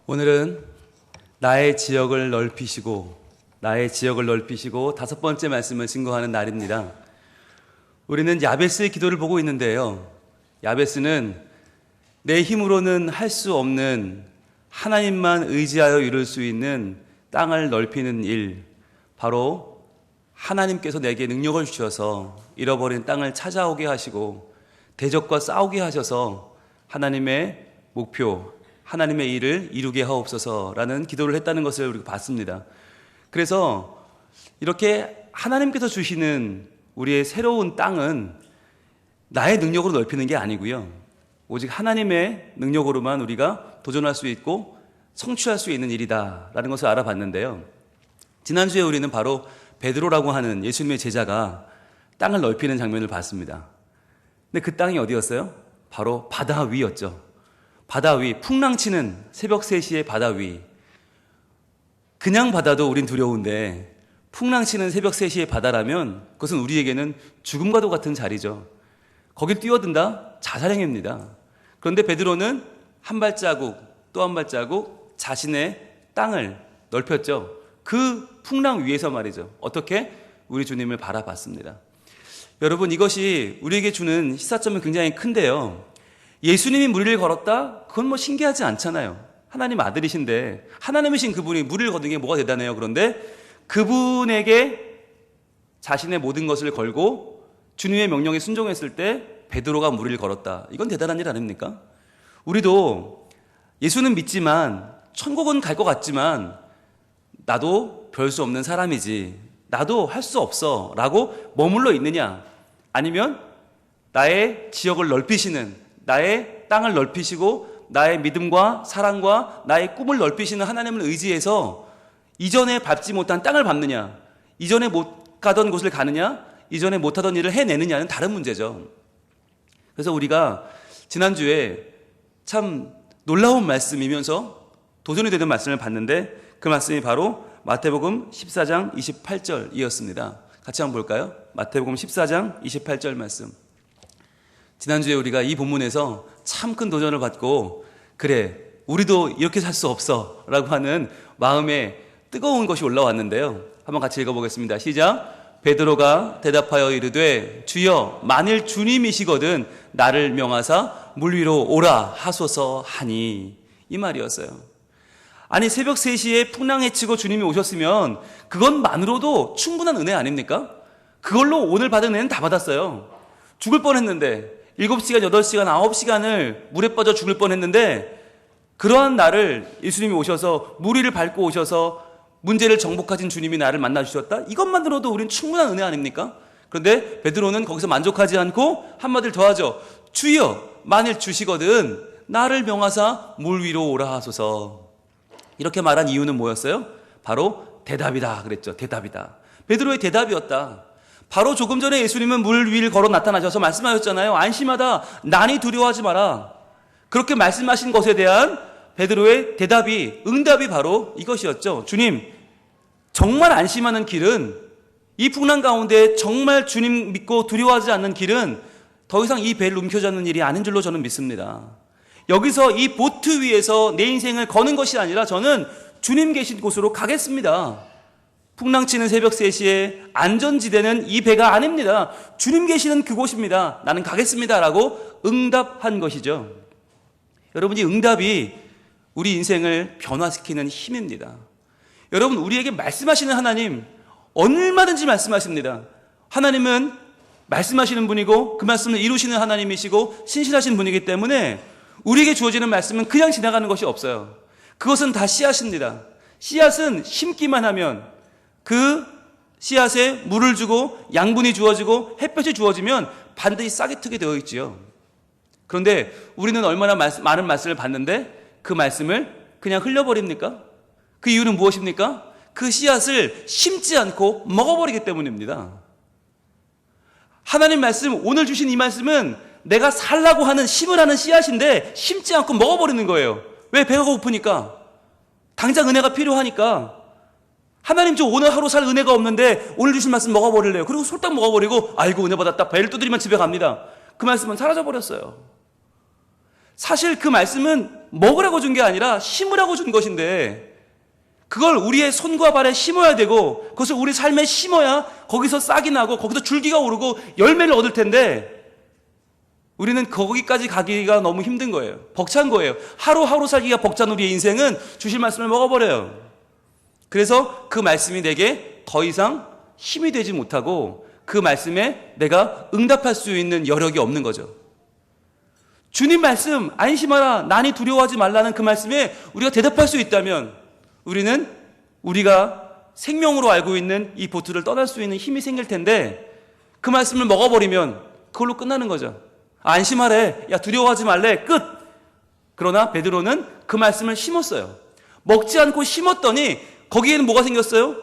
오늘은 나의 지역을 넓히시고 다섯 번째 말씀을 증거하는 날입니다. 우리는 야베스의 기도를 보고 있는데요. 야베스는 내 힘으로는 할 수 없는 하나님만 의지하여 이룰 수 있는 땅을 넓히는 일, 바로 하나님께서 내게 능력을 주셔서 잃어버린 땅을 찾아오게 하시고 대적과 싸우게 하셔서 하나님의 목표, 하나님의 일을 이루게 하옵소서라는 기도를 했다는 것을 우리가 봤습니다. 그래서 이렇게 하나님께서 주시는 우리의 새로운 땅은 나의 능력으로 넓히는 게 아니고요, 오직 하나님의 능력으로만 우리가 도전할 수 있고 성취할 수 있는 일이다라는 것을 알아봤는데요. 지난주에 우리는 바로 베드로라고 하는 예수님의 제자가 땅을 넓히는 장면을 봤습니다. 근데 그 땅이 어디였어요? 바로 바다 위였죠. 바다 위, 풍랑치는 새벽 3시의 바다 위. 그냥 바다도 우린 두려운데 풍랑치는 새벽 3시의 바다라면 그것은 우리에게는 죽음과도 같은 자리죠. 거길 뛰어든다? 자살행위입니다. 그런데 베드로는 한 발자국 또 한 발자국 자신의 땅을 넓혔죠. 그 풍랑 위에서 말이죠. 어떻게? 우리 주님을 바라봤습니다. 여러분, 이것이 우리에게 주는 시사점은 굉장히 큰데요. 예수님이 무리를 걸었다? 그건 뭐 신기하지 않잖아요. 하나님 아들이신데, 하나님이신 그분이 무리를 걷는 게 뭐가 대단해요. 그런데 그분에게 자신의 모든 것을 걸고 주님의 명령에 순종했을 때 베드로가 무리를 걸었다. 이건 대단한 일 아닙니까? 우리도 예수는 믿지만, 천국은 갈 것 같지만 나도 별 수 없는 사람이지, 나도 할 수 없어 라고 머물러 있느냐, 아니면 나의 지역을 넓히시는, 나의 땅을 넓히시고 나의 믿음과 사랑과 나의 꿈을 넓히시는 하나님을 의지해서 이전에 밟지 못한 땅을 밟느냐, 이전에 못 가던 곳을 가느냐, 이전에 못하던 일을 해내느냐는 다른 문제죠. 그래서 우리가 지난주에 참 놀라운 말씀이면서 도전이 되는 말씀을 봤는데, 그 말씀이 바로 마태복음 14장 28절이었습니다. 같이 한번 볼까요? 마태복음 14장 28절 말씀. 지난주에 우리가 이 본문에서 참 큰 도전을 받고, 그래, 우리도 이렇게 살 수 없어 라고 하는 마음에 뜨거운 것이 올라왔는데요. 한번 같이 읽어보겠습니다. 시작. 베드로가 대답하여 이르되 주여, 만일 주님이시거든 나를 명하사 물 위로 오라 하소서 하니. 이 말이었어요. 아니, 새벽 3시에 풍랑에 치고 주님이 오셨으면 그것만으로도 충분한 은혜 아닙니까? 그걸로 오늘 받은 은혜는 다 받았어요. 죽을 뻔했는데 7시간, 8시간, 9시간을 물에 빠져 죽을 뻔했는데, 그러한 나를 예수님이 오셔서 무리를 밟고 오셔서 문제를 정복하신 주님이 나를 만나주셨다? 이것만으로도 우린 충분한 은혜 아닙니까? 그런데 베드로는 거기서 만족하지 않고 한마디를 더하죠. 주여, 만일 주시거든 나를 명하사 물 위로 오라 하소서. 이렇게 말한 이유는 뭐였어요? 바로 대답이다 그랬죠. 대답이다. 베드로의 대답이었다. 바로 조금 전에 예수님은 물 위를 걸어 나타나셔서 말씀하셨잖아요. 안심하다, 난이 두려워하지 마라. 그렇게 말씀하신 것에 대한 베드로의 대답이, 응답이 바로 이것이었죠. 주님, 정말 안심하는 길은, 이 풍랑 가운데 정말 주님 믿고 두려워하지 않는 길은 더 이상 이 배를 움켜잡는 일이 아닌 줄로 저는 믿습니다. 여기서 이 보트 위에서 내 인생을 거는 것이 아니라 저는 주님 계신 곳으로 가겠습니다. 풍랑치는 새벽 3시에 안전지대는 이 배가 아닙니다. 주님 계시는 그곳입니다. 나는 가겠습니다 라고 응답한 것이죠. 여러분, 이 응답이 우리 인생을 변화시키는 힘입니다. 여러분, 우리에게 말씀하시는 하나님 얼마든지 말씀하십니다. 하나님은 말씀하시는 분이고 그 말씀을 이루시는 하나님이시고 신실하신 분이기 때문에 우리에게 주어지는 말씀은 그냥 지나가는 것이 없어요. 그것은 다 씨앗입니다. 씨앗은 심기만 하면, 그 씨앗에 물을 주고 양분이 주어지고 햇볕이 주어지면 반드시 싹이 트게 되어 있지요. 그런데 우리는 얼마나 많은 말씀을 받는데 그 말씀을 그냥 흘려버립니까? 그 이유는 무엇입니까? 그 씨앗을 심지 않고 먹어버리기 때문입니다. 하나님 말씀, 오늘 주신 이 말씀은 내가 살라고 하는, 심을 하는 씨앗인데 심지 않고 먹어버리는 거예요. 왜? 배가 고프니까, 당장 은혜가 필요하니까. 하나님, 저 오늘 하루 살 은혜가 없는데 오늘 주신 말씀 먹어버릴래요. 그리고 솔딱 먹어버리고 아이고 은혜 받았다, 배를 두드리면 집에 갑니다. 그 말씀은 사라져버렸어요. 사실 그 말씀은 먹으라고 준 게 아니라 심으라고 준 것인데 그걸 우리의 손과 발에 심어야 되고 그것을 우리 삶에 심어야 거기서 싹이 나고 거기서 줄기가 오르고 열매를 얻을 텐데 우리는 거기까지 가기가 너무 힘든 거예요. 벅찬 거예요. 하루하루 살기가 벅찬 우리의 인생은 주실 말씀을 먹어버려요. 그래서 그 말씀이 내게 더 이상 힘이 되지 못하고 그 말씀에 내가 응답할 수 있는 여력이 없는 거죠. 주님 말씀 안심하라 난이 두려워하지 말라는 그 말씀에 우리가 대답할 수 있다면 우리는 우리가 생명으로 알고 있는 이 보트를 떠날 수 있는 힘이 생길 텐데 그 말씀을 먹어버리면 그걸로 끝나는 거죠. 안심하래. 야 두려워하지 말래. 끝. 그러나 베드로는 그 말씀을 심었어요. 먹지 않고 심었더니 거기에는 뭐가 생겼어요?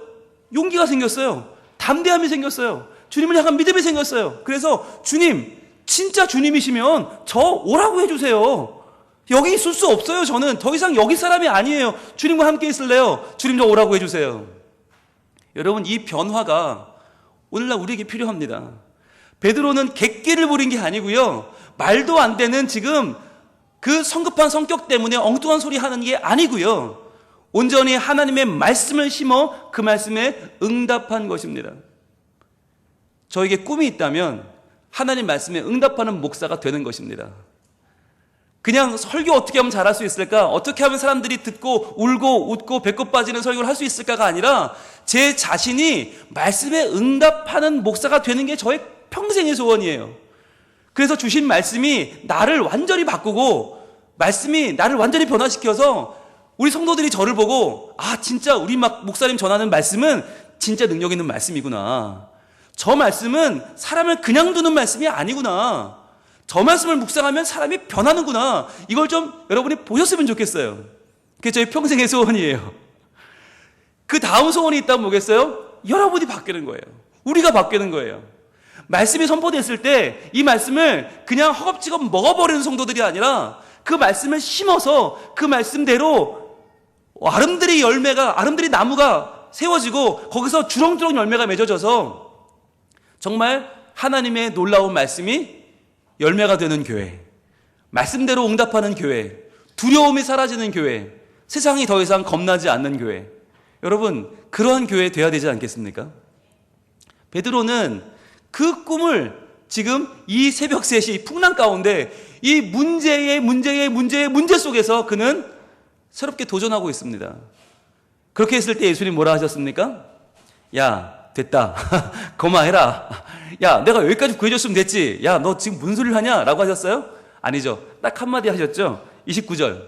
용기가 생겼어요. 담대함이 생겼어요. 주님을 향한 믿음이 생겼어요. 그래서 주님 진짜 주님이시면 저 오라고 해주세요. 여기 있을 수 없어요. 저는 더 이상 여기 사람이 아니에요. 주님과 함께 있을래요. 주님 저 오라고 해주세요. 여러분 이 변화가 오늘날 우리에게 필요합니다. 베드로는 객기를 부린 게 아니고요. 말도 안 되는 지금 그 성급한 성격 때문에 엉뚱한 소리 하는 게 아니고요. 온전히 하나님의 말씀을 심어 그 말씀에 응답한 것입니다. 저에게 꿈이 있다면 하나님 말씀에 응답하는 목사가 되는 것입니다. 그냥 설교 어떻게 하면 잘할 수 있을까? 어떻게 하면 사람들이 듣고 울고 웃고 배꼽 빠지는 설교를 할 수 있을까가 아니라 제 자신이 말씀에 응답하는 목사가 되는 게 저의 평생의 소원이에요. 그래서 주신 말씀이 나를 완전히 바꾸고 말씀이 나를 완전히 변화시켜서 우리 성도들이 저를 보고 아 진짜 우리 목사님 전하는 말씀은 진짜 능력 있는 말씀이구나. 저 말씀은 사람을 그냥 두는 말씀이 아니구나. 저 말씀을 묵상하면 사람이 변하는구나. 이걸 좀 여러분이 보셨으면 좋겠어요. 그게 저희 평생의 소원이에요. 그 다음 소원이 있다면 뭐겠어요? 여러분이 바뀌는 거예요. 우리가 바뀌는 거예요. 말씀이 선포됐을 때 이 말씀을 그냥 허겁지겁 먹어버리는 성도들이 아니라 그 말씀을 심어서 그 말씀대로 아름드리 나무가 세워지고 거기서 주렁주렁 열매가 맺어져서 정말 하나님의 놀라운 말씀이 열매가 되는 교회, 말씀대로 응답하는 교회, 두려움이 사라지는 교회, 세상이 더 이상 겁나지 않는 교회. 여러분 그러한 교회 돼야 되지 않겠습니까? 베드로는 그 꿈을 지금 이 새벽 3시 풍랑 가운데 이 문제 속에서 그는 새롭게 도전하고 있습니다. 그렇게 했을 때 예수님 뭐라 하셨습니까? 야 됐다. 거마해라. 야 내가 여기까지 구해줬으면 됐지. 야 너 지금 무슨 소리를 하냐? 라고 하셨어요? 아니죠. 딱 한마디 하셨죠. 29절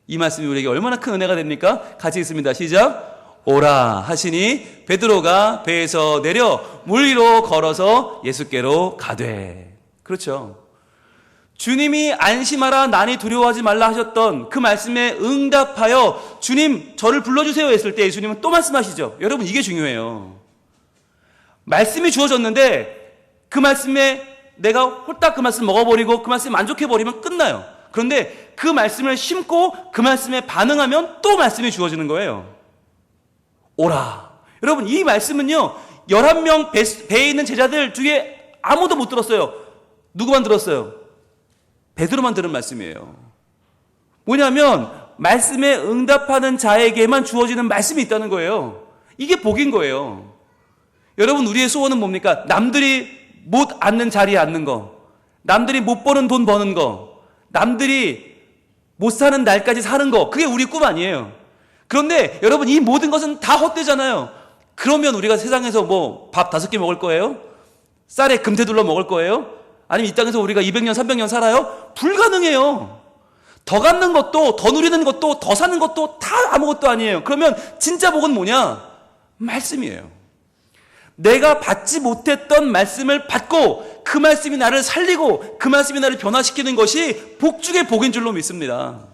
이 말씀이 우리에게 얼마나 큰 은혜가 됩니까? 같이 읽습니다. 시작. 오라 하시니 베드로가 배에서 내려 물 위로 걸어서 예수께로 가되. 그렇죠. 주님이 안심하라 난이 두려워하지 말라 하셨던 그 말씀에 응답하여 주님 저를 불러주세요 했을 때 예수님은 또 말씀하시죠. 여러분 이게 중요해요. 말씀이 주어졌는데 그 말씀에 내가 홀딱 그 말씀 먹어버리고 그 말씀에 만족해버리면 끝나요. 그런데 그 말씀을 심고 그 말씀에 반응하면 또 말씀이 주어지는 거예요. 오라. 여러분 이 말씀은요 11명 배에 있는 제자들 중에 아무도 못 들었어요. 누구만 들었어요? 베드로만 들은 말씀이에요. 뭐냐면 말씀에 응답하는 자에게만 주어지는 말씀이 있다는 거예요. 이게 복인 거예요. 여러분 우리의 소원은 뭡니까? 남들이 못 앉는 자리에 앉는 거, 남들이 못 버는 돈 버는 거, 남들이 못 사는 날까지 사는 거, 그게 우리 꿈 아니에요. 그런데 여러분 이 모든 것은 다 헛되잖아요. 그러면 우리가 세상에서 뭐 밥 5개 먹을 거예요? 쌀에 금태 둘러 먹을 거예요? 아니면 이 땅에서 우리가 200년 300년 살아요? 불가능해요. 더 갖는 것도 더 누리는 것도 더 사는 것도 다 아무것도 아니에요. 그러면 진짜 복은 뭐냐? 말씀이에요. 내가 받지 못했던 말씀을 받고 그 말씀이 나를 살리고 그 말씀이 나를 변화시키는 것이 복 중의 복인 줄로 믿습니다.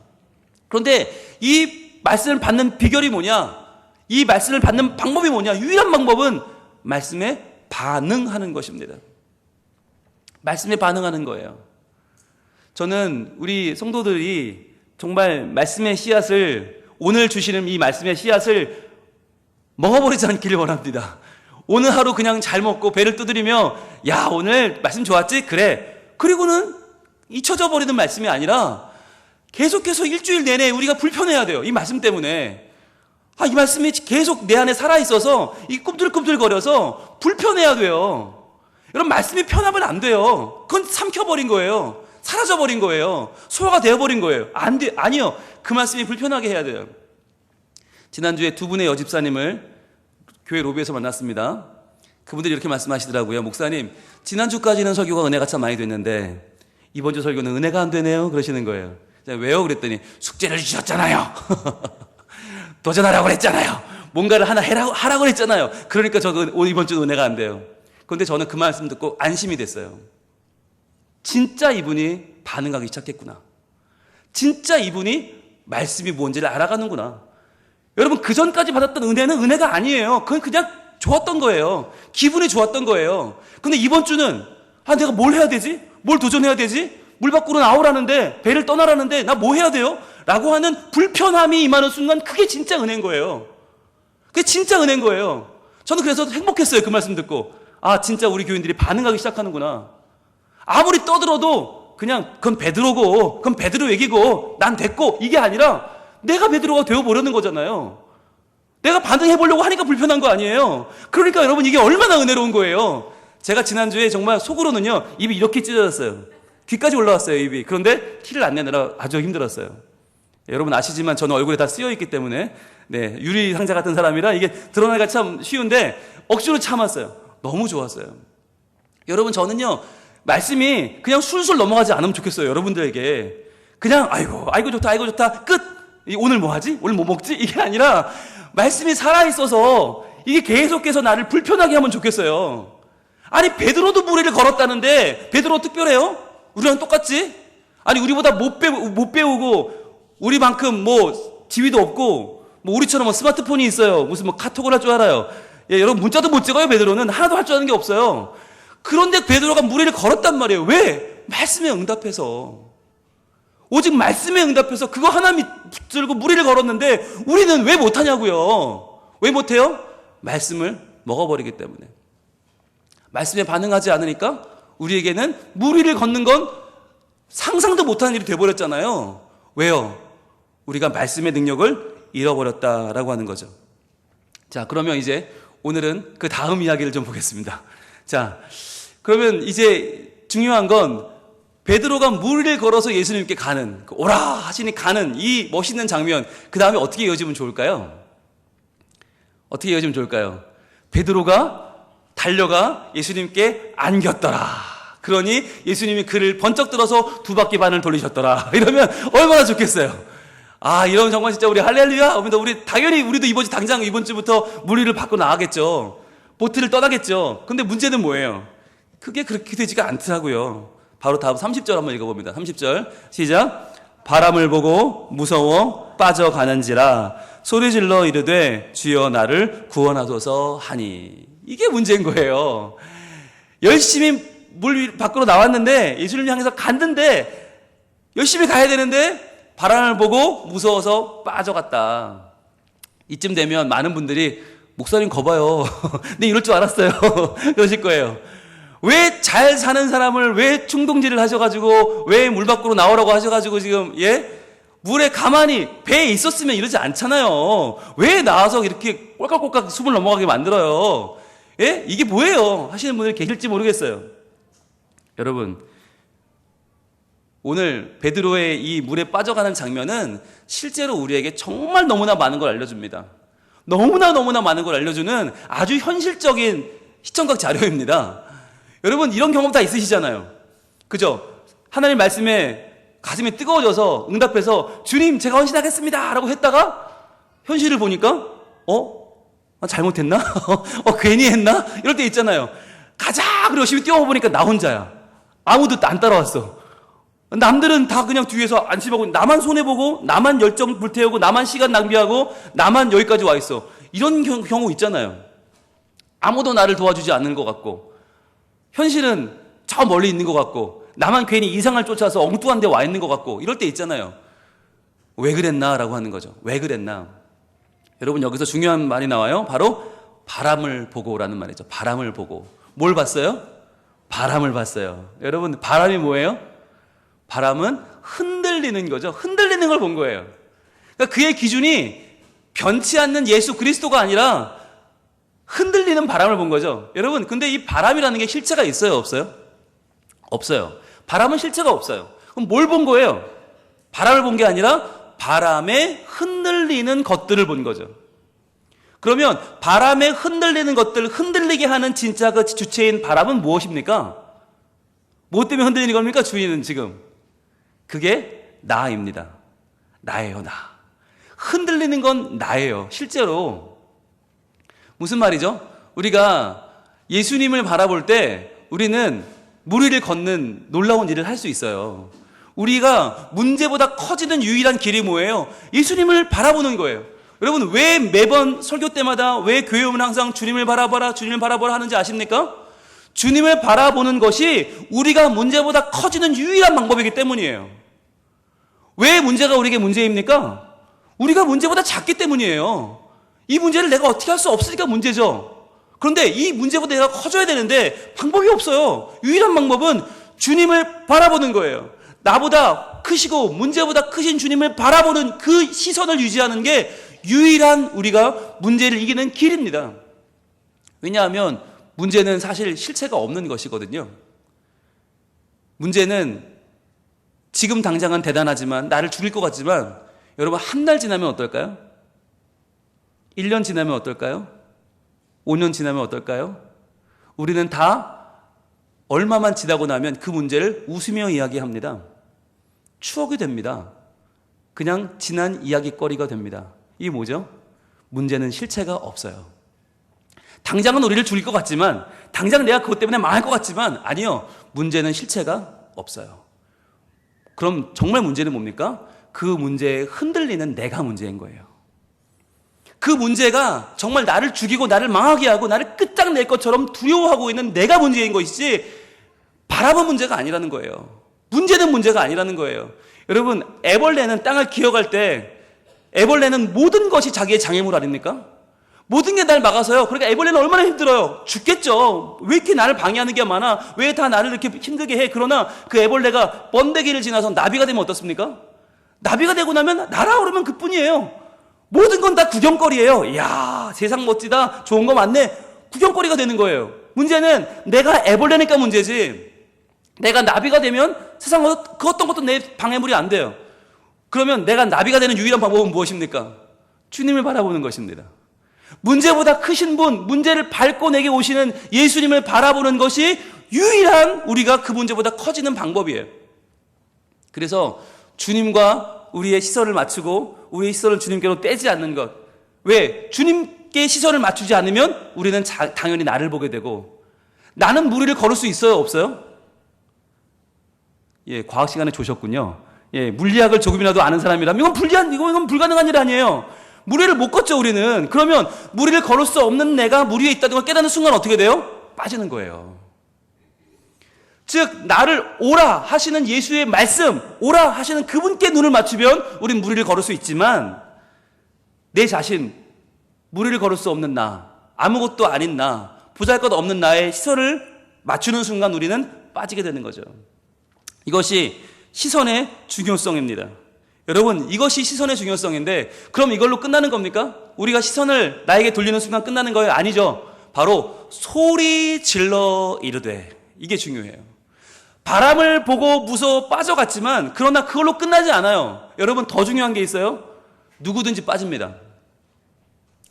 그런데 이 말씀을 받는 비결이 뭐냐? 이 말씀을 받는 방법이 뭐냐? 유일한 방법은 말씀에 반응하는 것입니다. 말씀에 반응하는 거예요. 저는 우리 성도들이 정말 말씀의 씨앗을 오늘 주시는 이 말씀의 씨앗을 먹어버리지 않기를 원합니다. 오늘 하루 그냥 잘 먹고 배를 두드리며 야 오늘 말씀 좋았지? 그래. 그리고는 잊혀져 버리는 말씀이 아니라 계속해서 일주일 내내 우리가 불편해야 돼요. 이 말씀 때문에. 이 말씀이 계속 내 안에 살아있어서 이 꿈틀꿈틀거려서 불편해야 돼요. 여러분, 말씀이 편하면 안 돼요. 그건 삼켜버린 거예요. 사라져버린 거예요. 소화가 되어버린 거예요. 아니요. 그 말씀이 불편하게 해야 돼요. 지난주에 두 분의 여집사님을 교회 로비에서 만났습니다. 그분들이 이렇게 말씀하시더라고요. 목사님, 지난주까지는 설교가 은혜가 참 많이 됐는데 이번 주 설교는 은혜가 안 되네요. 그러시는 거예요. 왜요? 그랬더니 숙제를 주셨잖아요. 도전하라고 그랬잖아요. 뭔가를 하나 하라고 그랬잖아요. 그러니까 저도 이번 주 은혜가 안 돼요. 그런데 저는 그 말씀 듣고 안심이 됐어요. 진짜 이분이 반응하기 시작했구나. 진짜 이분이 말씀이 뭔지를 알아가는구나. 여러분, 그 전까지 받았던 은혜는 은혜가 아니에요. 그건 그냥 좋았던 거예요. 기분이 좋았던 거예요. 근데 이번 주는 내가 뭘 해야 되지? 뭘 도전해야 되지? 물 밖으로 나오라는데, 배를 떠나라는데 나 뭐 해야 돼요? 라고 하는 불편함이 임하는 순간, 그게 진짜 은혜인 거예요. 그게 진짜 은혜인 거예요. 저는 그래서 행복했어요. 그 말씀 듣고. 진짜 우리 교인들이 반응하기 시작하는구나. 아무리 떠들어도 그냥 그건 베드로고, 그건 베드로 얘기고, 난 됐고, 이게 아니라 내가 베드로가 되어보려는 거잖아요. 내가 반응해보려고 하니까 불편한 거 아니에요. 그러니까 여러분, 이게 얼마나 은혜로운 거예요. 제가 지난주에 정말 속으로는요, 입이 이렇게 찢어졌어요. 귀까지 올라왔어요, 입이. 그런데 티를 안 내느라 아주 힘들었어요. 여러분 아시지만 저는 얼굴에 다 쓰여있기 때문에, 유리 상자 같은 사람이라 이게 드러나기가 참 쉬운데 억지로 참았어요. 너무 좋았어요. 여러분, 저는요, 말씀이 그냥 술술 넘어가지 않으면 좋겠어요. 여러분들에게 그냥 아이고 좋다 끝. 오늘 뭐 하지? 오늘 뭐 먹지? 이게 아니라 말씀이 살아있어서 이게 계속해서 나를 불편하게 하면 좋겠어요. 아니, 베드로도 무리를 걸었다는데 베드로 특별해요? 우리랑 똑같지? 아니, 우리보다 못 배우고 우리만큼 지위도 없고 우리처럼 스마트폰이 있어요. 무슨 카톡을 할 줄 알아요. 여러분, 문자도 못 찍어요. 베드로는 하나도 할 줄 아는 게 없어요. 그런데 베드로가 무리를 걸었단 말이에요. 왜? 말씀에 응답해서. 오직 말씀에 응답해서 그거 하나 붙들고 무리를 걸었는데 우리는 왜 못하냐고요. 왜 못해요? 말씀을 먹어버리기 때문에. 말씀에 반응하지 않으니까 우리에게는 무리를 걷는 건 상상도 못하는 일이 돼버렸잖아요. 왜요? 우리가 말씀의 능력을 잃어버렸다라고 하는 거죠. 자, 그러면 이제 오늘은 그 다음 이야기를 좀 보겠습니다. 자, 그러면 이제 중요한 건 베드로가 무리를 걸어서 예수님께 가는, 오라 하시니 가는 이 멋있는 장면, 그 다음에 어떻게 이어지면 좋을까요? 어떻게 이어지면 좋을까요? 베드로가 달려가 예수님께 안겼더라. 그러니 예수님이 그를 번쩍 들어서 2바퀴 반을 돌리셨더라. 이러면 얼마나 좋겠어요. 이러면 정말 진짜 우리 할렐루야. 우리 당연히 우리도 당장 이번 주부터 무리를 받고 나가겠죠. 보트를 떠나겠죠. 근데 문제는 뭐예요? 그게 그렇게 되지가 않더라고요. 바로 다음 30절 한번 읽어봅니다. 30절 시작. 바람을 보고 무서워 빠져가는지라 소리질러 이르되 주여 나를 구원하소서 하니. 이게 문제인 거예요. 열심히 물 밖으로 나왔는데, 예수님을 향해서 갔는데 열심히 가야 되는데 바람을 보고 무서워서 빠져갔다. 이쯤 되면 많은 분들이 목사님 거봐요. 네, 이럴 줄 알았어요. 그러실 거예요. 왜 잘 사는 사람을 왜 충동질을 하셔가지고 왜 물 밖으로 나오라고 하셔가지고 지금 물에 가만히 배에 있었으면 이러지 않잖아요. 왜 나와서 이렇게 꼴깍꼴깍 숨을 넘어가게 만들어요? 이게 뭐예요? 하시는 분들 계실지 모르겠어요. 여러분, 오늘 베드로의 이 물에 빠져가는 장면은 실제로 우리에게 정말 너무나 많은 걸 알려줍니다. 너무나 많은 걸 알려주는 아주 현실적인 시청각 자료입니다. 여러분, 이런 경험 다 있으시잖아요. 그죠? 하나님 말씀에 가슴이 뜨거워져서 응답해서 주님 제가 헌신하겠습니다 라고 했다가 현실을 보니까 잘못했나? 괜히 했나? 이럴 때 있잖아요. 가자! 그리고 열심히 뛰어보니까 나 혼자야. 아무도 안 따라왔어. 남들은 다 그냥 뒤에서 안심하고 나만 손해보고 나만 열정 불태우고 나만 시간 낭비하고 나만 여기까지 와 있어. 이런 경우 있잖아요. 아무도 나를 도와주지 않는 것 같고 현실은 저 멀리 있는 것 같고 나만 괜히 이상을 쫓아서 엉뚱한 데 와 있는 것 같고 이럴 때 있잖아요. 왜 그랬나? 라고 하는 거죠. 왜 그랬나? 여러분, 여기서 중요한 말이 나와요. 바로 바람을 보고라는 말이죠. 바람을 보고. 뭘 봤어요? 바람을 봤어요. 여러분, 바람이 뭐예요? 바람은 흔들리는 거죠. 흔들리는 걸 본 거예요. 그러니까 그의 기준이 변치 않는 예수 그리스도가 아니라 흔들리는 바람을 본 거죠. 여러분, 근데 이 바람이라는 게 실체가 있어요, 없어요? 없어요. 바람은 실체가 없어요. 그럼 뭘 본 거예요? 바람을 본 게 아니라 바람에 흔들리는 것들을 본 거죠. 그러면 바람에 흔들리는 것들, 흔들리게 하는 진짜 그 주체인 바람은 무엇입니까? 무엇 때문에 흔들리는 겁니까? 주인은 지금. 그게 나입니다. 나예요, 나. 흔들리는 건 나예요. 실제로. 무슨 말이죠? 우리가 예수님을 바라볼 때 우리는 물 위를 걷는 놀라운 일을 할 수 있어요. 우리가 문제보다 커지는 유일한 길이 뭐예요? 예수님을 바라보는 거예요. 여러분, 왜 매번 설교 때마다 왜 교회 오면 항상 주님을 바라봐라, 주님을 바라보라 하는지 아십니까? 주님을 바라보는 것이 우리가 문제보다 커지는 유일한 방법이기 때문이에요. 왜 문제가 우리에게 문제입니까? 우리가 문제보다 작기 때문이에요. 이 문제를 내가 어떻게 할 수 없으니까 문제죠. 그런데 이 문제보다 내가 커져야 되는데 방법이 없어요. 유일한 방법은 주님을 바라보는 거예요. 나보다 크시고 문제보다 크신 주님을 바라보는 그 시선을 유지하는 게 유일한 우리가 문제를 이기는 길입니다. 왜냐하면 문제는 사실 실체가 없는 것이거든요. 문제는 지금 당장은 대단하지만 나를 죽일 것 같지만 여러분, 한 달 지나면 어떨까요? 1년 지나면 어떨까요? 5년 지나면 어떨까요? 우리는 다 얼마만 지나고 나면 그 문제를 웃으며 이야기합니다. 추억이 됩니다. 그냥 지난 이야기거리가 됩니다. 이게 뭐죠? 문제는 실체가 없어요. 당장은 우리를 죽일 것 같지만, 당장 내가 그것 때문에 망할 것 같지만, 아니요. 문제는 실체가 없어요. 그럼 정말 문제는 뭡니까? 그 문제에 흔들리는 내가 문제인 거예요. 그 문제가 정말 나를 죽이고 나를 망하게 하고 나를 끝장낼 것처럼 두려워하고 있는 내가 문제인 것이지 바람은 문제가 아니라는 거예요. 문제는 문제가 아니라는 거예요. 여러분, 애벌레는 땅을 기어갈 때 애벌레는 모든 것이 자기의 장애물 아닙니까? 모든 게 날 막아서요. 그러니까 애벌레는 얼마나 힘들어요. 죽겠죠. 왜 이렇게 나를 방해하는 게 많아? 왜 다 나를 이렇게 힘들게 해? 그러나 그 애벌레가 번데기를 지나서 나비가 되면 어떻습니까? 나비가 되고 나면 날아오르면 그뿐이에요. 모든 건 다 구경거리예요. 이야, 세상 멋지다. 좋은 거 많네. 구경거리가 되는 거예요. 문제는 내가 애벌레니까 문제지. 내가 나비가 되면 세상 그 어떤 것도 내 방해물이 안 돼요. 그러면 내가 나비가 되는 유일한 방법은 무엇입니까? 주님을 바라보는 것입니다. 문제보다 크신 분, 문제를 밟고 내게 오시는 예수님을 바라보는 것이 유일한 우리가 그 문제보다 커지는 방법이에요. 그래서 주님과 우리의 시선을 맞추고 우리의 시선을 주님께로 떼지 않는 것. 왜? 주님께 시선을 맞추지 않으면 우리는 당연히 나를 보게 되고, 나는 무리를 걸을 수 있어요? 없어요? 예, 과학 시간에 조셨군요. 예, 물리학을 조금이라도 아는 사람이라면 이건 불가능한 일 아니에요. 무리를 못 걷죠, 우리는. 그러면 무리를 걸을 수 없는 내가 무리에 있다는 걸 깨닫는 순간 어떻게 돼요? 빠지는 거예요. 즉, 나를 오라 하시는 예수의 말씀, 오라 하시는 그분께 눈을 맞추면 우린 무리를 걸을 수 있지만, 내 자신, 무리를 걸을 수 없는 나, 아무것도 아닌 나, 보잘것없는 나의 시선을 맞추는 순간 우리는 빠지게 되는 거죠. 이것이 시선의 중요성입니다. 여러분, 이것이 시선의 중요성인데, 그럼 이걸로 끝나는 겁니까? 우리가 시선을 나에게 돌리는 순간 끝나는 거예요? 아니죠. 바로 소리 질러 이르되, 이게 중요해요. 바람을 보고 무서워 빠져갔지만, 그러나 그걸로 끝나지 않아요. 여러분, 더 중요한 게 있어요. 누구든지 빠집니다.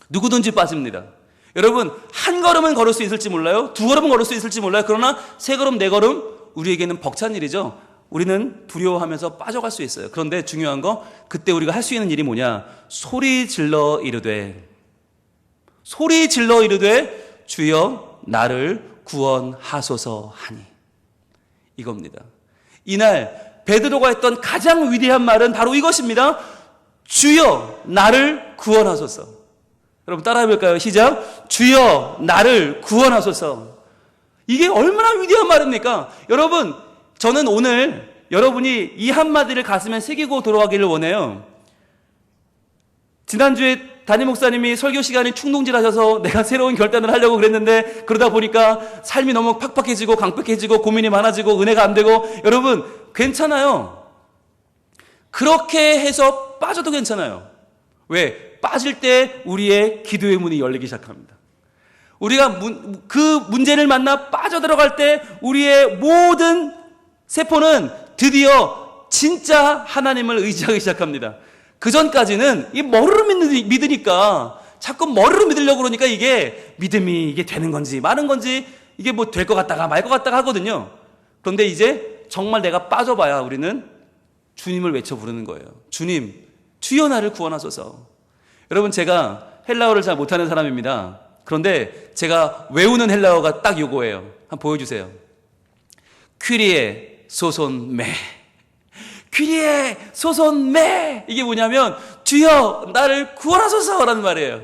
누구든지 빠집니다. 여러분, 한 걸음은 걸을 수 있을지 몰라요. 두 걸음은 걸을 수 있을지 몰라요. 그러나 세 걸음, 네 걸음, 우리에게는 벅찬 일이죠. 우리는 두려워하면서 빠져갈 수 있어요. 그런데 중요한 거, 그때 우리가 할 수 있는 일이 뭐냐? 소리 질러 이르되, 소리 질러 이르되 주여 나를 구원하소서 하니, 이겁니다. 이날 베드로가 했던 가장 위대한 말은 바로 이것입니다. 주여 나를 구원하소서. 여러분 따라해볼까요? 시작. 주여 나를 구원하소서. 이게 얼마나 위대한 말입니까? 여러분, 저는 오늘 여러분이 이 한마디를 가슴에 새기고 돌아가기를 원해요. 지난주에 담임 목사님이 설교 시간에 충동질 하셔서 내가 새로운 결단을 하려고 그랬는데, 그러다 보니까 삶이 너무 팍팍해지고 강팍해지고 고민이 많아지고 은혜가 안 되고, 여러분 괜찮아요. 그렇게 해서 빠져도 괜찮아요. 왜? 빠질 때 우리의 기도의 문이 열리기 시작합니다. 우리가 그 문제를 만나 빠져들어갈 때 우리의 모든 세포는 드디어 진짜 하나님을 의지하기 시작합니다. 그 전까지는 이 머리로 믿으니까 자꾸 머리로 믿으려고 그러니까 이게 믿음이 이게 되는 건지 마는 건지 이게 뭐 될 것 같다가 말 것 같다가 하거든요. 그런데 이제 정말 내가 빠져봐야 우리는 주님을 외쳐 부르는 거예요. 주님, 주여 나를 구원하소서. 여러분, 제가 헬라어를 잘 못하는 사람입니다. 그런데 제가 외우는 헬라어가 딱 요거예요. 한번 보여주세요. 퀴리에 소손 메. 퀴리에 소손 메. 이게 뭐냐면 주여 나를 구원하소서라는 말이에요.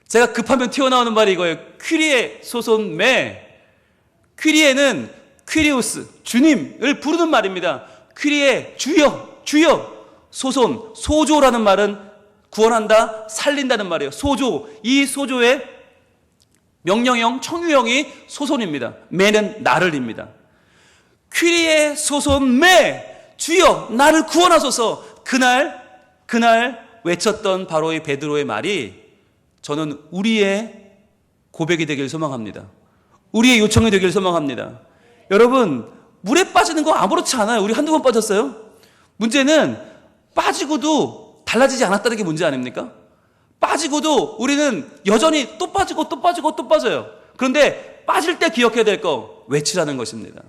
제가 급하면 튀어나오는 말이 이거예요. 퀴리에 소손 메. 퀴리에는 퀴리우스, 주님을 부르는 말입니다. 퀴리에 주여, 주여. 소손, 소조라는 말은 구원한다, 살린다는 말이에요. 소조, 이 소조의 명령형, 청유형이 소손입니다. 메는 나를입니다. 퀴리에 소손 메, 주여 나를 구원하소서. 그날 외쳤던 바로 이 베드로의 말이 저는 우리의 고백이 되길 소망합니다. 우리의 요청이 되길 소망합니다. 여러분, 물에 빠지는 거 아무렇지 않아요. 우리 한두 번 빠졌어요. 문제는 빠지고도 달라지지 않았다는 게 문제 아닙니까? 빠지고도 우리는 여전히 또 빠지고 또 빠지고 또 빠져요. 그런데 빠질 때 기억해야 될 거 외치라는 것입니다.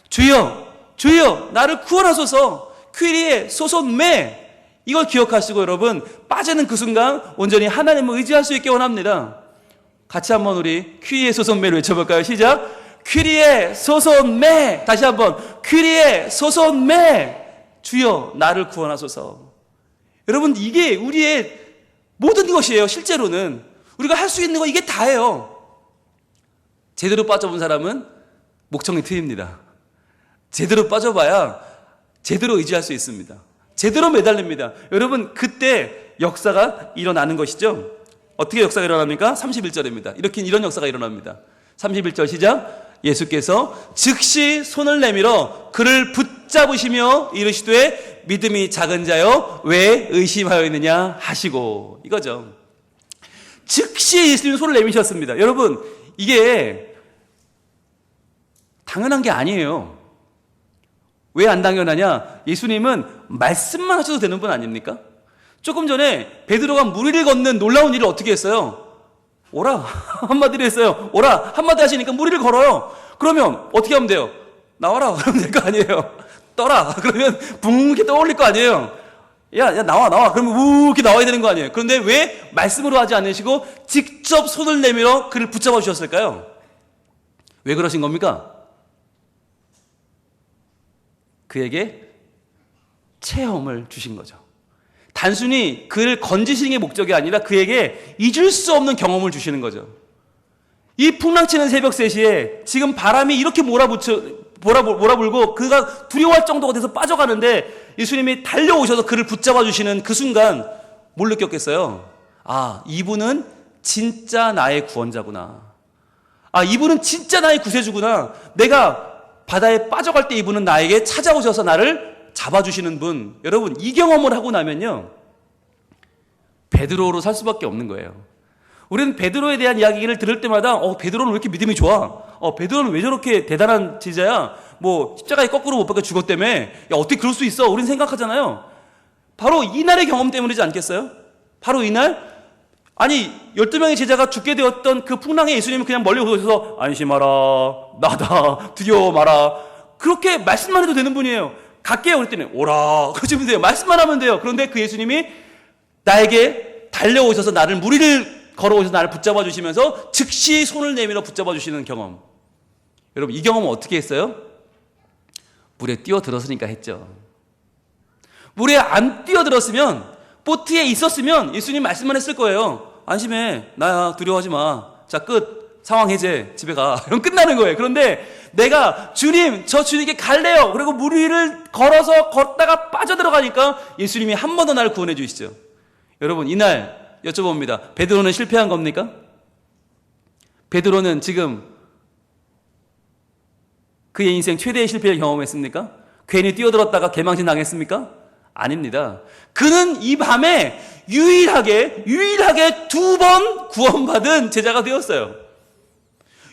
주여, 주여 나를 구원하소서. 퀴리에 소손 메. 이걸 기억하시고 여러분, 빠지는 그 순간 온전히 하나님을 의지할 수 있게 원합니다. 같이 한번 우리 퀴리에 소손 메를 외쳐볼까요? 시작. 퀴리에 소손 메. 다시 한번 퀴리에 소손 메. 주여 나를 구원하소서. 여러분, 이게 우리의 모든 것이에요. 실제로는 우리가 할 수 있는 거 이게 다예요. 제대로 빠져본 사람은 목청이 트입니다. 제대로 빠져봐야 제대로 의지할 수 있습니다. 제대로 매달립니다. 여러분, 그때 역사가 일어나는 것이죠. 어떻게 역사가 일어납니까? 31절입니다. 이런 역사가 일어납니다. 31절 시작. 예수께서 즉시 손을 내밀어 그를 붙잡으시며 이르시되 믿음이 작은 자여 왜 의심하였느냐 하시고. 이거죠. 즉시 예수님이 손을 내미셨습니다. 여러분, 이게 당연한 게 아니에요. 왜 안 당연하냐? 예수님은 말씀만 하셔도 되는 분 아닙니까? 조금 전에 베드로가 물 위를 걷는 놀라운 일을 어떻게 했어요? 오라 한마디로 했어요. 오라 한마디 하시니까 물 위를 걸어요. 그러면 어떻게 하면 돼요? 나와라 그러면 될 거 아니에요. 떠라 그러면 붕 이렇게 떠올릴 거 아니에요. 야 나와 그러면 우 이렇게 나와야 되는 거 아니에요. 그런데 왜 말씀으로 하지 않으시고 직접 손을 내밀어 그를 붙잡아 주셨을까요? 왜 그러신 겁니까? 그에게 체험을 주신 거죠. 단순히 그를 건지시는 게 목적이 아니라 그에게 잊을 수 없는 경험을 주시는 거죠. 이 풍랑치는 새벽 3시에 지금 바람이 이렇게 몰아불고 그가 두려워할 정도가 돼서 빠져가는데 예수님이 달려오셔서 그를 붙잡아 주시는 그 순간 뭘 느꼈겠어요? 아, 이분은 진짜 나의 구원자구나. 아, 이분은 진짜 나의 구세주구나. 내가 바다에 빠져갈 때 이분은 나에게 찾아오셔서 나를 잡아주시는 분. 여러분, 이 경험을 하고 나면요, 베드로로 살 수밖에 없는 거예요. 우리는 베드로에 대한 이야기를 들을 때마다 베드로는 왜 이렇게 믿음이 좋아? 베드로는 왜 저렇게 대단한 제자야? 뭐 십자가에 거꾸로 못 박혀 죽었다며? 야, 어떻게 그럴 수 있어? 우린 생각하잖아요. 바로 이날의 경험 때문이지 않겠어요? 바로 이날? 아니, 12명의 제자가 죽게 되었던 그 풍랑에 예수님은 그냥 멀리 오셔서 안심하라, 나다, 두려워 마라. 그렇게 말씀만 해도 되는 분이에요. 갈게요 그랬더니 오라 그러시면 돼요. 말씀만 하면 돼요. 그런데 그 예수님이 나에게 달려오셔서 나를 물 위를 걸어오셔서 나를 붙잡아 주시면서 즉시 손을 내밀어 붙잡아 주시는 경험. 여러분, 이 경험은 어떻게 했어요? 물에 뛰어들었으니까 했죠. 물에 안 뛰어들었으면, 보트에 있었으면 예수님 말씀만 했을 거예요. 안심해, 나야, 두려워하지 마. 자, 끝. 상황 해제, 집에 가. 그럼 끝나는 거예요. 그런데 내가 주님, 저 주님께 갈래요. 그리고 물 위를 걷다가 빠져들어가니까 예수님이 한 번 더 나를 구원해 주시죠. 여러분, 이날 여쭤봅니다. 베드로는 실패한 겁니까? 베드로는 지금 그의 인생 최대의 실패를 경험했습니까? 괜히 뛰어들었다가 개망신 당했습니까? 아닙니다. 그는 이 밤에 유일하게 2번 구원받은 제자가 되었어요.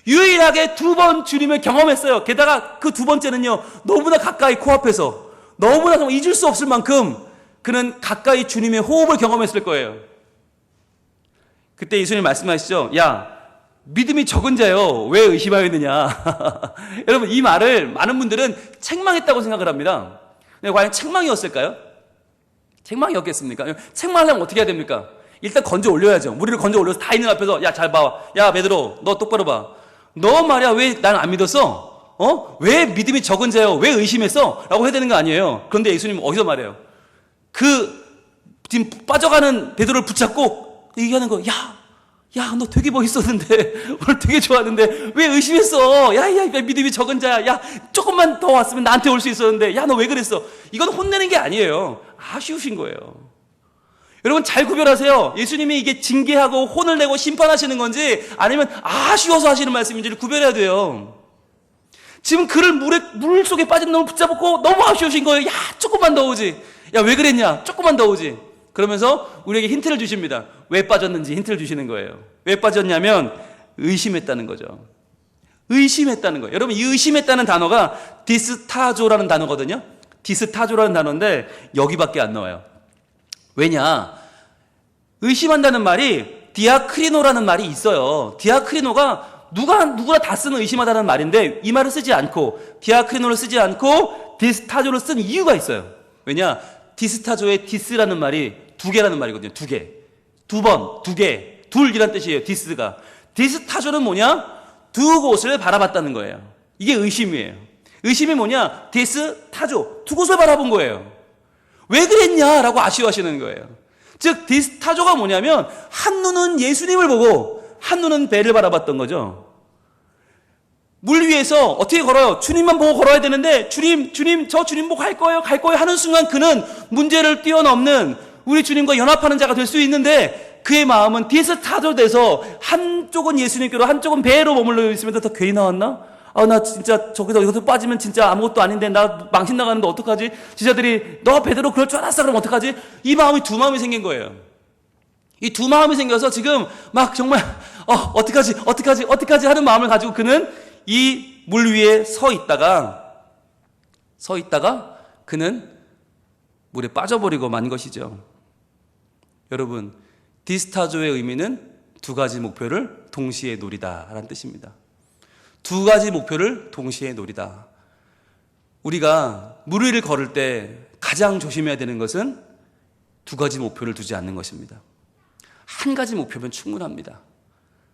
유일하게 2번 주님을 경험했어요. 게다가 그 2번째는요, 너무나 가까이 코앞에서, 너무나 정말 잊을 수 없을 만큼 그는 가까이 주님의 호흡을 경험했을 거예요. 그때 예수님 말씀하시죠. 야, 믿음이 적은 자요, 왜 의심하였느냐. 여러분, 이 말을 많은 분들은 책망했다고 생각을 합니다. 근데 과연 책망이었을까요? 책망이었겠습니까? 책망하려면 어떻게 해야 됩니까? 일단 건져 올려야죠. 무리를 건져 올려서 다 있는 앞에서, 야, 잘 봐. 야, 베드로, 너 똑바로 봐. 너 말이야, 왜 나는 안 믿었어? 왜 믿음이 적은 자요? 왜 의심했어? 라고 해야 되는 거 아니에요. 그런데 예수님은 어디서 말해요? 지금 빠져가는 베드로를 붙잡고 얘기하는 거, 야, 너 되게 멋있었는데, 오늘 되게 좋았는데, 왜 의심했어? 야, 믿음이 적은 자야. 야, 조금만 더 왔으면 나한테 올 수 있었는데, 야, 너 왜 그랬어? 이건 혼내는 게 아니에요. 아쉬우신 거예요. 여러분, 잘 구별하세요. 예수님이 이게 징계하고 혼을 내고 심판하시는 건지, 아니면 아쉬워서 하시는 말씀인지를 구별해야 돼요. 지금 그를 물 속에 빠진 놈을 붙잡고 너무 아쉬우신 거예요. 야, 조금만 더 오지. 야, 왜 그랬냐? 조금만 더 오지. 그러면서 우리에게 힌트를 주십니다. 왜 빠졌는지 힌트를 주시는 거예요. 왜 빠졌냐면 의심했다는 거죠. 의심했다는 거예요. 여러분, 이 의심했다는 단어가 디스타조라는 단어거든요. 디스타조라는 단어인데 여기밖에 안 나와요. 왜냐? 의심한다는 말이 디아크리노라는 말이 있어요. 디아크리노가 누구나 다 쓰는 의심하다는 말인데 이 말을 쓰지 않고, 디아크리노를 쓰지 않고 디스타조를 쓴 이유가 있어요. 왜냐? 디스타조의 디스라는 말이 2개라는 말이거든요. 2개. 2번, 2개, 둘이란 뜻이에요. 디스가. 디스타조는 뭐냐? 2곳을 바라봤다는 거예요. 이게 의심이에요. 의심이 뭐냐? 디스타조, 2곳을 바라본 거예요. 왜 그랬냐라고 아쉬워하시는 거예요. 즉 디스타조가 뭐냐면 한 눈은 예수님을 보고 한 눈은 배를 바라봤던 거죠. 물 위에서 어떻게 걸어요? 주님만 보고 걸어야 되는데 주님 저 주님 보고 갈 거예요 하는 순간 그는 문제를 뛰어넘는 우리 주님과 연합하는 자가 될 수 있는데 그의 마음은 디스타조 돼서 한쪽은 예수님께로 한쪽은 배로 머물러 있으면서 더 괜히 나왔나? 나 진짜 여기서 빠지면 진짜 아무것도 아닌데 나 망신 나가는데 어떡하지? 지자들이 너 베드로 그럴 줄 알았어. 그럼 어떡하지? 이 마음이 2마음이 생긴 거예요. 이 2마음이 생겨서 지금 막 정말 어떡하지 하는 마음을 가지고 그는 이 물 위에 서 있다가 그는 물에 빠져버리고 만 것이죠. 여러분, 디스타조의 의미는 2가지 목표를 동시에 노리다라는 뜻입니다. 2가지 목표를 동시에 노리다. 우리가 물 위를 걸을 때 가장 조심해야 되는 것은 2가지 목표를 두지 않는 것입니다. 한 가지 목표면 충분합니다.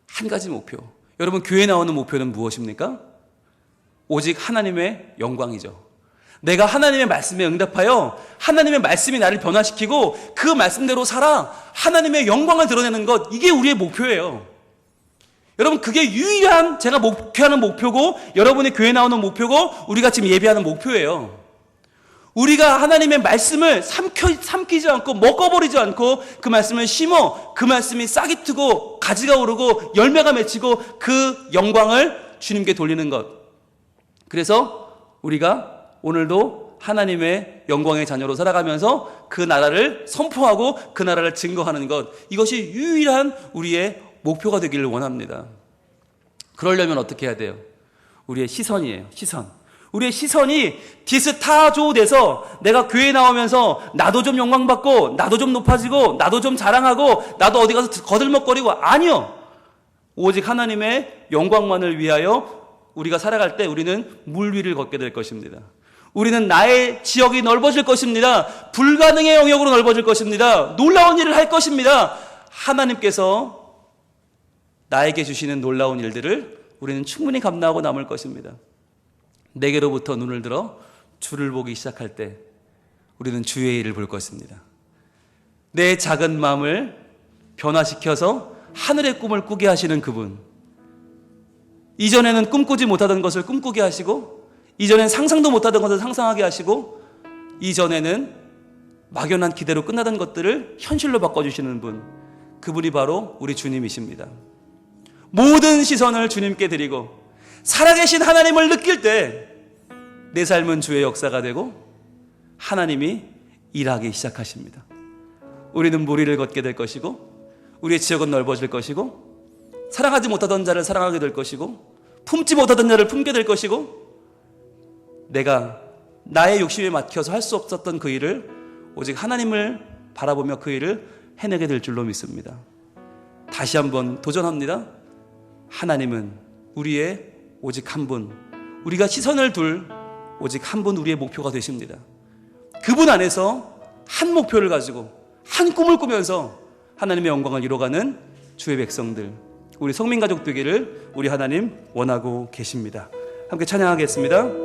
한 가지 목표. 여러분, 교회 나오는 목표는 무엇입니까? 오직 하나님의 영광이죠. 내가 하나님의 말씀에 응답하여 하나님의 말씀이 나를 변화시키고 그 말씀대로 살아 하나님의 영광을 드러내는 것, 이게 우리의 목표예요. 여러분, 그게 유일한 제가 목표하는 목표고 여러분의 교회 나오는 목표고 우리가 지금 예배하는 목표예요. 우리가 하나님의 말씀을 삼키지 않고 먹어버리지 않고 그 말씀을 심어 그 말씀이 싹이 트고 가지가 오르고 열매가 맺히고 그 영광을 주님께 돌리는 것. 그래서 우리가 오늘도 하나님의 영광의 자녀로 살아가면서 그 나라를 선포하고 그 나라를 증거하는 것, 이것이 유일한 우리의 목표가 되기를 원합니다. 그러려면 어떻게 해야 돼요? 우리의 시선이에요. 시선. 우리의 시선이 디스타조 돼서 내가 교회 나오면서 나도 좀 영광받고 나도 좀 높아지고 나도 좀 자랑하고 나도 어디 가서 거들먹거리고, 아니요. 오직 하나님의 영광만을 위하여 우리가 살아갈 때 우리는 물 위를 걷게 될 것입니다. 우리는 나의 지역이 넓어질 것입니다. 불가능의 영역으로 넓어질 것입니다. 놀라운 일을 할 것입니다. 하나님께서 나에게 주시는 놀라운 일들을 우리는 충분히 감당하고 남을 것입니다. 내게로부터 눈을 들어 주를 보기 시작할 때 우리는 주의 일을 볼 것입니다. 내 작은 마음을 변화시켜서 하늘의 꿈을 꾸게 하시는 그분, 이전에는 꿈꾸지 못하던 것을 꿈꾸게 하시고 이전엔 상상도 못하던 것을 상상하게 하시고 이전에는 막연한 기대로 끝나던 것들을 현실로 바꿔주시는 분, 그분이 바로 우리 주님이십니다. 모든 시선을 주님께 드리고 살아계신 하나님을 느낄 때 내 삶은 주의 역사가 되고 하나님이 일하기 시작하십니다. 우리는 무리를 걷게 될 것이고, 우리의 지역은 넓어질 것이고, 사랑하지 못하던 자를 사랑하게 될 것이고, 품지 못하던 자를 품게 될 것이고, 내가 나의 욕심에 막혀서 할 수 없었던 그 일을 오직 하나님을 바라보며 그 일을 해내게 될 줄로 믿습니다. 다시 한번 도전합니다. 하나님은 우리의 오직 한 분, 우리가 시선을 둘 오직 한 분, 우리의 목표가 되십니다. 그분 안에서 한 목표를 가지고 한 꿈을 꾸면서 하나님의 영광을 이뤄가는 주의 백성들, 우리 성민가족 되기를 우리 하나님 원하고 계십니다. 함께 찬양하겠습니다.